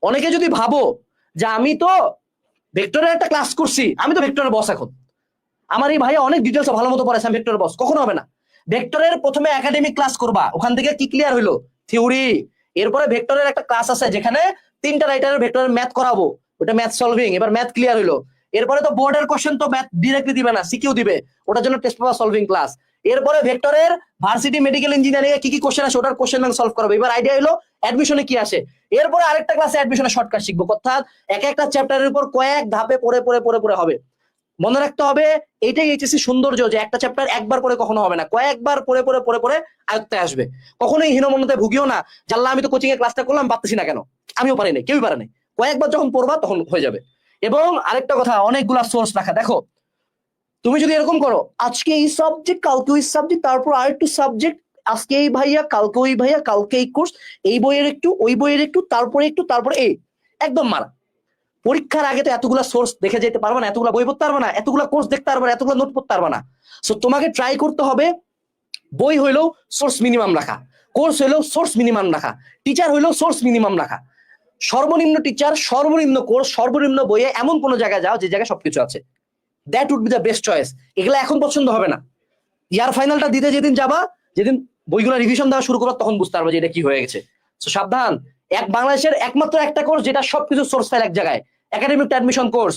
অনেকে যদি ভাবো যে আমি তো ভেক্টরের একটা ক্লাস করছি, আমি তো ভেক্টরের বস এখন, আমার এই ভাইয়া অনেক ডিটেলস ভালো মতো পড়াইছে, আমি ভেক্টরের বস, কখনো হবে না। ভেক্টরের প্রথমে একাডেমিক ক্লাস করবা, ওখান থেকে কি ক্লিয়ার হইলো? থিওরি। এরপরে ভেক্টরের একটা ক্লাস আছে যেখানে 3টা রাইটারের ভেক্টরের ম্যাথ করাবো, ওটা ম্যাথ সলভিং, এবার ম্যাথ ক্লিয়ার হইলো। এরপরে তো বোর্ডের কোশ্চেন তো ম্যাথ ডিরেক্টলি দিবে না, সিকিউ দিবে, ওটার জন্য টেস্ট পেপার সলভিং ক্লাস। এরপরে ভেক্টরের ভার্সিটি মেডিকেল ইঞ্জিনিয়ারিং এ কি কি কোশ্চেন আসে ওটার কোশ্চেন ব্যাংক সলভ করাবো। এবার আইডিয়া হলো অ্যাডমিশনে কি আসে। এরপরে আরেকটা ক্লাসে অ্যাডমিশনে শর্টকাট শিখবো, অর্থাৎ এক একটা চ্যাপ্টারের উপর কয়েক ধাপে পড়ে পড়ে পড়ে পড়ে হবে। মনে রাখতে হবে, এইটাই এইচএসসি সৌন্দর্য, যে একটা চ্যাপ্টার একবার পড়ে কখনো হবে না, কয়েকবার পড়ে পড়ে পড়ে পড়ে আয়ত্তে আসবে। কখনোই হীনমন্যতায় ভুগিও না, জানলা আমি তো কোচিং এ ক্লাসটা করলাম পারতেছি না কেন, আমিও পারি নাই, কেউই পারে নাই। কয়েকবার যখন পড়বা তখন হয়ে যাবে। এবং আরেকটা কথা, অনেকগুলা সোর্স রাখা। দেখো তুমি যদি এরকম করো, আজকে এই সাবজেক্ট, কালকে ওই সাবজেক্ট, তারপর আরেকটু সাবজেক্ট, আজকে এই ভাইয়া, কালকে ওই ভাইয়া, কালকে এই কোর্স, এই বইয়ের একটু, ওই বইয়ের একটু, তারপরে একটু, তারপরে এই, একদম মারা। পরীক্ষার আগে তো এতগুলা সোর্স দেখে যেতে পারবে না, এতগুলা বই পড়তে পারবে না, এতগুলা কোর্স দেখতে পারবে না, এতগুলা নোট পড়তে পারবে না। সো তোমাকে ট্রাই করতে হবে বই হইলেও সোর্স মিনিমাম রাখা, কোর্স হইলেও সোর্স মিনিমাম রাখা, টিচার হইলেও সোর্স মিনিমাম রাখা। সর্বনিম্ন টিচার, সর্বনিম্ন কোর্স, সর্বনিম্ন বইয়ে এমন কোন জায়গায় যাও যে জায়গায় সবকিছু আছে, that would be the best choice. এগুলো এখন পছন্দ হবে না, ইয়ার ফাইনালটা দিতে যেদিন যাবা, যেদিন বইগুলো রিভিশন দেওয়া শুরু করবা, তখন বুঝতে পারবে যে এটা কি হয়ে গেছে। তো সাবধান। বাংলাদেশের একমাত্র একটা কোর্স যেটা সবকিছু সোর্স ফাইল এক জায়গায়, একাডেমিক অ্যাডমিশন কোর্স।